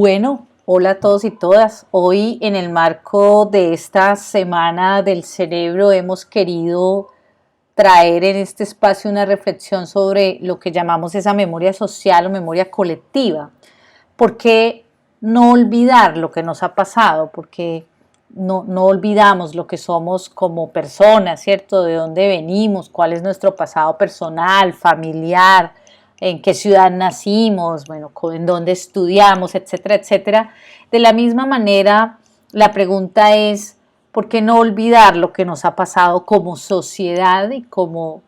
Bueno, hola a todos y todas. Hoy en el marco de esta Semana del Cerebro hemos querido traer en este espacio una reflexión sobre lo que llamamos esa memoria social o memoria colectiva. ¿Por qué no olvidar lo que nos ha pasado? Porque no olvidamos lo que somos como personas, ¿cierto? De dónde venimos, cuál es nuestro pasado personal, familiar, en qué ciudad nacimos, bueno, en dónde estudiamos, etcétera, etcétera. De la misma manera, la pregunta es, ¿por qué no olvidar lo que nos ha pasado como sociedad y como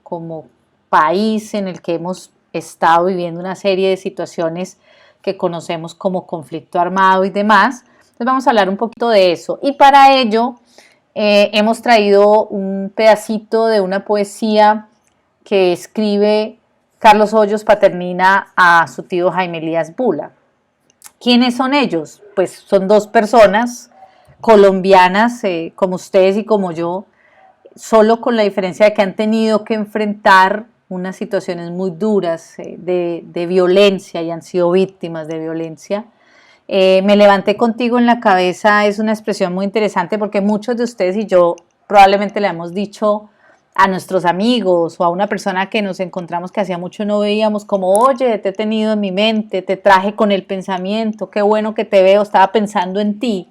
país en el que hemos estado viviendo una serie de situaciones que conocemos como conflicto armado y demás? Entonces vamos a hablar un poquito de eso. Y para ello hemos traído un pedacito de una poesía que escribe Carlos Hoyos Paternina a su tío Jaime Elías Bula. ¿Quiénes son ellos? Pues son dos personas colombianas, como ustedes y como yo, solo con la diferencia de que han tenido que enfrentar unas situaciones muy duras de violencia y han sido víctimas de violencia. Me levanté contigo en la cabeza es una expresión muy interesante porque muchos de ustedes y yo probablemente le hemos dicho a nuestros amigos o a una persona que nos encontramos que hacía mucho no veíamos como, oye, te he tenido en mi mente, te traje con el pensamiento, qué bueno que te veo, estaba pensando en ti.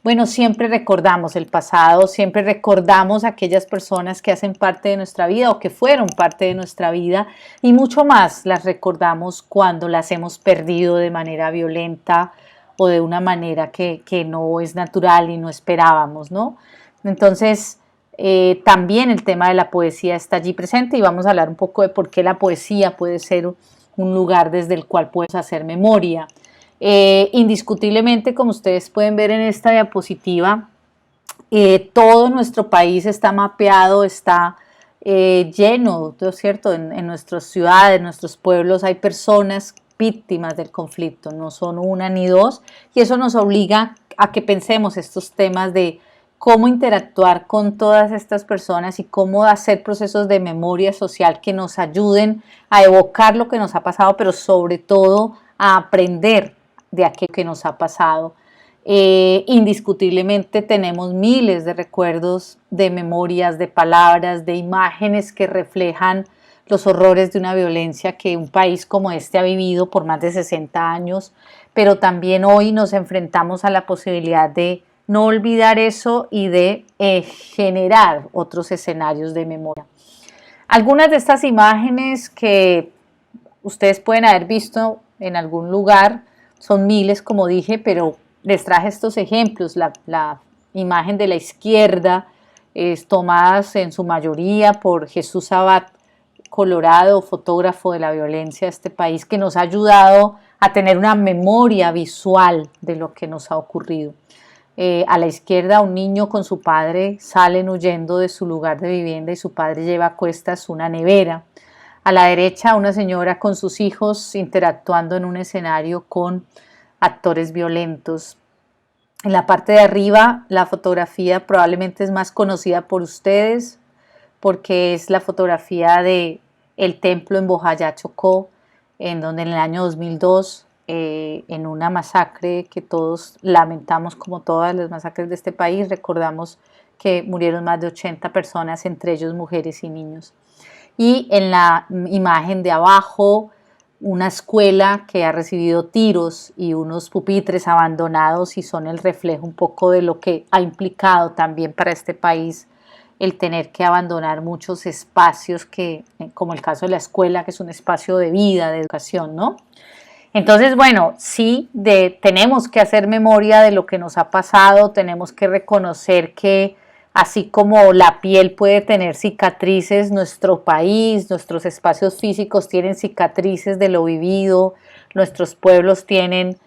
Bueno, siempre recordamos el pasado, siempre recordamos aquellas personas que hacen parte de nuestra vida o que fueron parte de nuestra vida y mucho más las recordamos cuando las hemos perdido de manera violenta o de una manera que no es natural y no esperábamos, ¿no? Entonces, también el tema de la poesía está allí presente y vamos a hablar un poco de por qué la poesía puede ser un lugar desde el cual puedes hacer memoria. Indiscutiblemente, como ustedes pueden ver en esta diapositiva, todo nuestro país está mapeado, está lleno, ¿no es cierto? En nuestras ciudades, en nuestros pueblos hay personas víctimas del conflicto, no son una ni dos, y eso nos obliga a que pensemos estos temas de cómo interactuar con todas estas personas y cómo hacer procesos de memoria social que nos ayuden a evocar lo que nos ha pasado, pero sobre todo a aprender de aquello que nos ha pasado. Indiscutiblemente tenemos miles de recuerdos, de memorias, de palabras, de imágenes que reflejan los horrores de una violencia que un país como este ha vivido por más de 60 años, pero también hoy nos enfrentamos a la posibilidad de no olvidar eso y de generar otros escenarios de memoria. Algunas de estas imágenes que ustedes pueden haber visto en algún lugar, son miles como dije, pero les traje estos ejemplos. La imagen de la izquierda es tomada en su mayoría por Jesús Abad Colorado, fotógrafo de la violencia de este país, que nos ha ayudado a tener una memoria visual de lo que nos ha ocurrido. A la izquierda, un niño con su padre salen huyendo de su lugar de vivienda y su padre lleva a cuestas una nevera. A la derecha, una señora con sus hijos interactuando en un escenario con actores violentos. En la parte de arriba, la fotografía probablemente es más conocida por ustedes porque es la fotografía de el templo en Bojayá, Chocó, en donde en el año 2002, en una masacre que todos lamentamos como todas las masacres de este país, recordamos que murieron más de 80 personas, entre ellos mujeres y niños. Y en la imagen de abajo, una escuela que ha recibido tiros y unos pupitres abandonados y son el reflejo un poco de lo que ha implicado también para este país el tener que abandonar muchos espacios que, como el caso de la escuela, que es un espacio de vida, de educación, ¿no? Entonces, bueno, sí, tenemos que hacer memoria de lo que nos ha pasado, tenemos que reconocer que así como la piel puede tener cicatrices, nuestro país, nuestros espacios físicos tienen cicatrices de lo vivido, nuestros pueblos tienen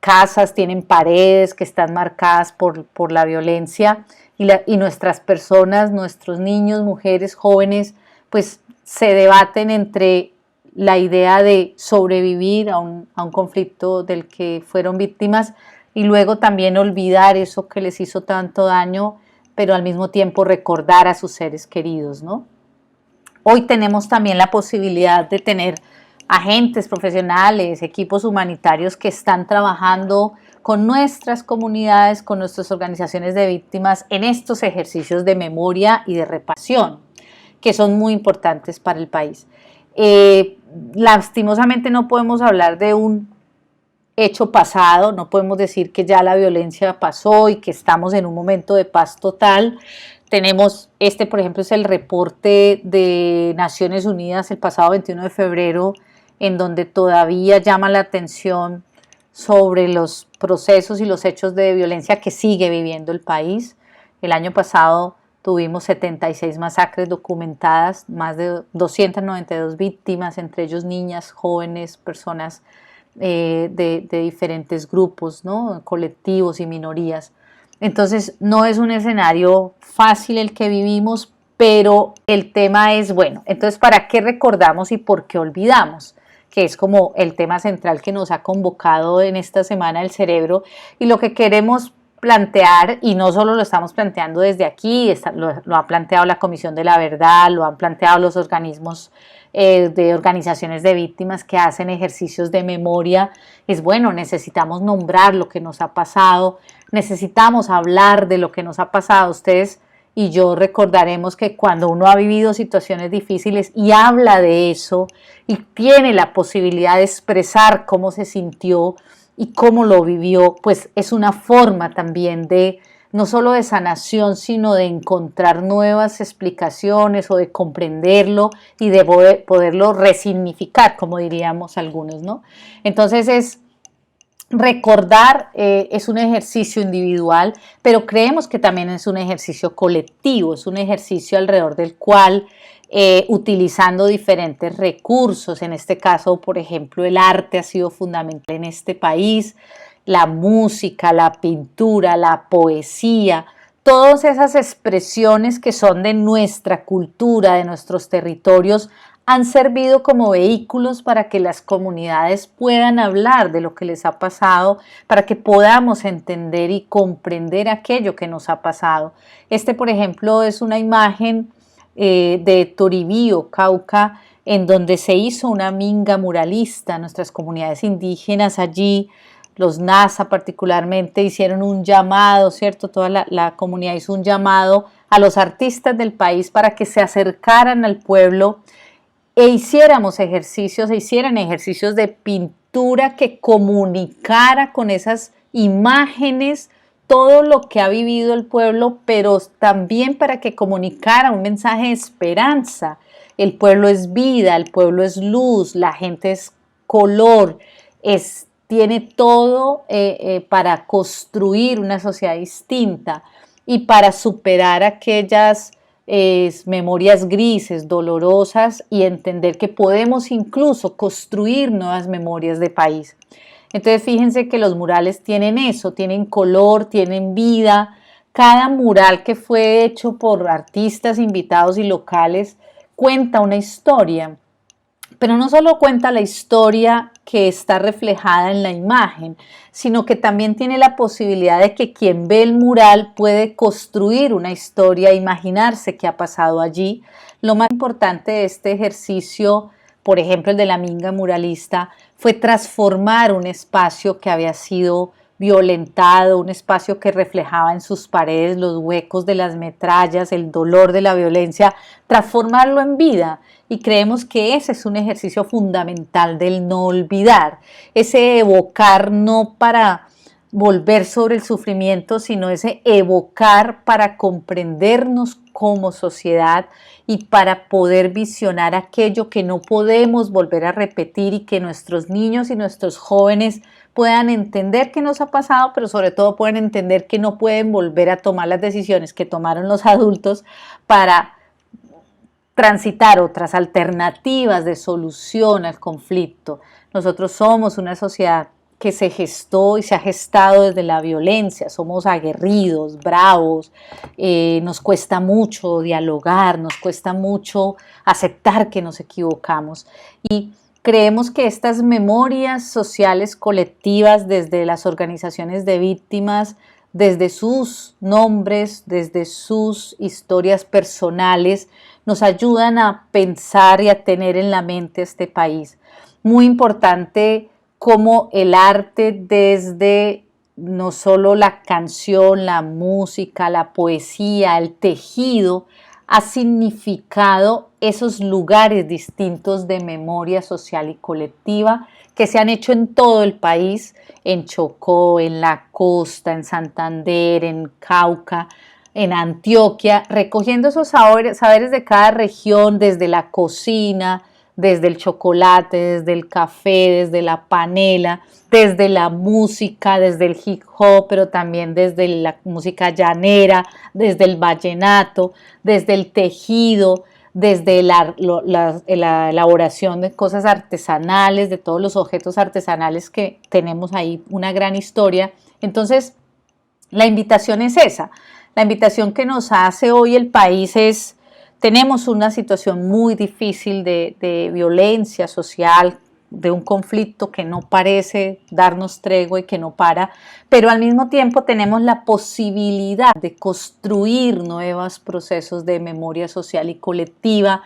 casas, tienen paredes que están marcadas por la violencia y nuestras personas, nuestros niños, mujeres, jóvenes, pues se debaten entre la idea de sobrevivir a un conflicto del que fueron víctimas y luego también olvidar eso que les hizo tanto daño, pero al mismo tiempo recordar a sus seres queridos, ¿no? Hoy tenemos también la posibilidad de tener agentes profesionales, equipos humanitarios que están trabajando con nuestras comunidades, con nuestras organizaciones de víctimas en estos ejercicios de memoria y de reparación, que son muy importantes para el país. Lastimosamente no podemos hablar de un hecho pasado, no podemos decir que ya la violencia pasó y que estamos en un momento de paz total. Tenemos, por ejemplo, es el reporte de Naciones Unidas el pasado 21 de febrero, en donde todavía llama la atención sobre los procesos y los hechos de violencia que sigue viviendo el país. El año pasado tuvimos 76 masacres documentadas, más de 292 víctimas, entre ellos niñas, jóvenes, personas de diferentes grupos, ¿no? Colectivos y minorías. Entonces no es un escenario fácil el que vivimos, pero el tema es, bueno, entonces ¿para qué recordamos y por qué olvidamos? Que es como el tema central que nos ha convocado en esta Semana del Cerebro, y lo que queremos plantear, y no solo lo estamos planteando desde aquí, lo ha planteado la Comisión de la Verdad, lo han planteado los organismos de organizaciones de víctimas que hacen ejercicios de memoria, es bueno, necesitamos nombrar lo que nos ha pasado, necesitamos hablar de lo que nos ha pasado. Ustedes y yo recordaremos que cuando uno ha vivido situaciones difíciles y habla de eso y tiene la posibilidad de expresar cómo se sintió y cómo lo vivió, pues es una forma también de, no solo de sanación, sino de encontrar nuevas explicaciones o de comprenderlo y de poderlo resignificar, como diríamos algunos, ¿no? Entonces recordar es un ejercicio individual, pero creemos que también es un ejercicio colectivo, es un ejercicio alrededor del cual, utilizando diferentes recursos, en este caso, por ejemplo, el arte ha sido fundamental en este país, la música, la pintura, la poesía, todas esas expresiones que son de nuestra cultura, de nuestros territorios, han servido como vehículos para que las comunidades puedan hablar de lo que les ha pasado, para que podamos entender y comprender aquello que nos ha pasado. Por ejemplo, es una imagen de Toribío, Cauca, en donde se hizo una minga muralista. Nuestras comunidades indígenas allí, los Nasa particularmente, hicieron un llamado, ¿cierto? Toda la comunidad hizo un llamado a los artistas del país para que se acercaran al pueblo e hicieran ejercicios de pintura que comunicara con esas imágenes todo lo que ha vivido el pueblo, pero también para que comunicara un mensaje de esperanza. El pueblo es vida, el pueblo es luz, la gente es color, tiene todo para construir una sociedad distinta y para superar aquellas memorias grises, dolorosas, y entender que podemos incluso construir nuevas memorias de país. Entonces fíjense que los murales tienen eso, tienen color, tienen vida. Cada mural que fue hecho por artistas invitados y locales cuenta una historia, pero no solo cuenta la historia que está reflejada en la imagen, sino que también tiene la posibilidad de que quien ve el mural puede construir una historia, imaginarse qué ha pasado allí. Lo más importante de este ejercicio, por ejemplo el de la minga muralista, fue transformar un espacio que había sido violentado, un espacio que reflejaba en sus paredes los huecos de las metrallas, el dolor de la violencia, transformarlo en vida. Y creemos que ese es un ejercicio fundamental del no olvidar, ese evocar no para volver sobre el sufrimiento, sino ese evocar para comprendernos como sociedad y para poder visionar aquello que no podemos volver a repetir y que nuestros niños y nuestros jóvenes puedan entender qué nos ha pasado, pero sobre todo puedan entender que no pueden volver a tomar las decisiones que tomaron los adultos para transitar otras alternativas de solución al conflicto. Nosotros somos una sociedad que se gestó y se ha gestado desde la violencia, somos aguerridos, bravos, nos cuesta mucho dialogar, nos cuesta mucho aceptar que nos equivocamos, y creemos que estas memorias sociales colectivas desde las organizaciones de víctimas, desde sus nombres, desde sus historias personales, nos ayudan a pensar y a tener en la mente este país. muy importante cómo el arte desde no solo la canción, la música, la poesía, el tejido, ha significado esos lugares distintos de memoria social y colectiva que se han hecho en todo el país, en Chocó, en la costa, en Santander, en Cauca, en Antioquia, recogiendo esos saberes de cada región, desde la cocina, desde el chocolate, desde el café, desde la panela, desde la música, desde el hip hop, pero también desde la música llanera, desde el vallenato, desde el tejido, desde la elaboración de cosas artesanales, de todos los objetos artesanales que tenemos ahí una gran historia. Entonces, la invitación es esa. La invitación que nos hace hoy el país es, tenemos una situación muy difícil de violencia social, de un conflicto que no parece darnos tregua y que no para, pero al mismo tiempo tenemos la posibilidad de construir nuevos procesos de memoria social y colectiva.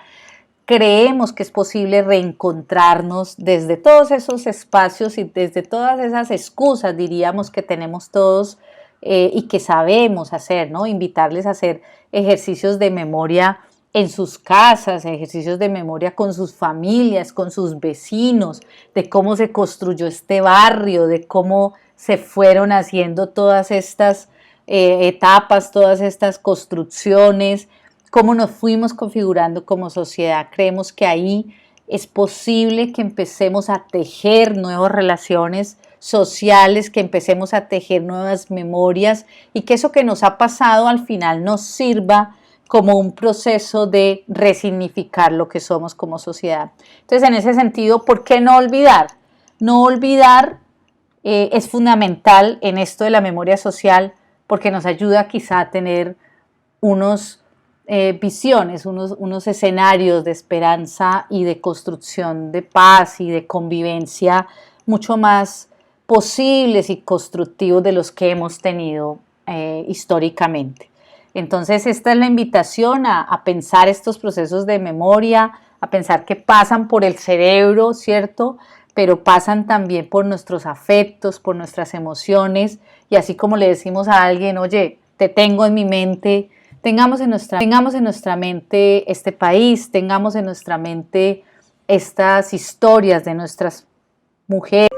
Creemos que es posible reencontrarnos desde todos esos espacios y desde todas esas excusas, diríamos, que tenemos todos y que sabemos hacer, ¿no? Invitarles a hacer ejercicios de memoria en sus casas, ejercicios de memoria con sus familias, con sus vecinos, de cómo se construyó este barrio, de cómo se fueron haciendo todas estas etapas, todas estas construcciones, cómo nos fuimos configurando como sociedad. Creemos que ahí es posible que empecemos a tejer nuevas relaciones sociales, que empecemos a tejer nuevas memorias y que eso que nos ha pasado al final nos sirva como un proceso de resignificar lo que somos como sociedad. Entonces, en ese sentido, ¿por qué no olvidar? No olvidar es fundamental en esto de la memoria social porque nos ayuda quizá a tener unos visiones, unos escenarios de esperanza y de construcción de paz y de convivencia mucho más posibles y constructivos de los que hemos tenido históricamente. Entonces, esta es la invitación a pensar estos procesos de memoria, a pensar que pasan por el cerebro, ¿cierto? Pero pasan también por nuestros afectos, por nuestras emociones, y así como le decimos a alguien, oye, te tengo en mi mente, tengamos en nuestra mente este país, tengamos en nuestra mente estas historias de nuestras mujeres.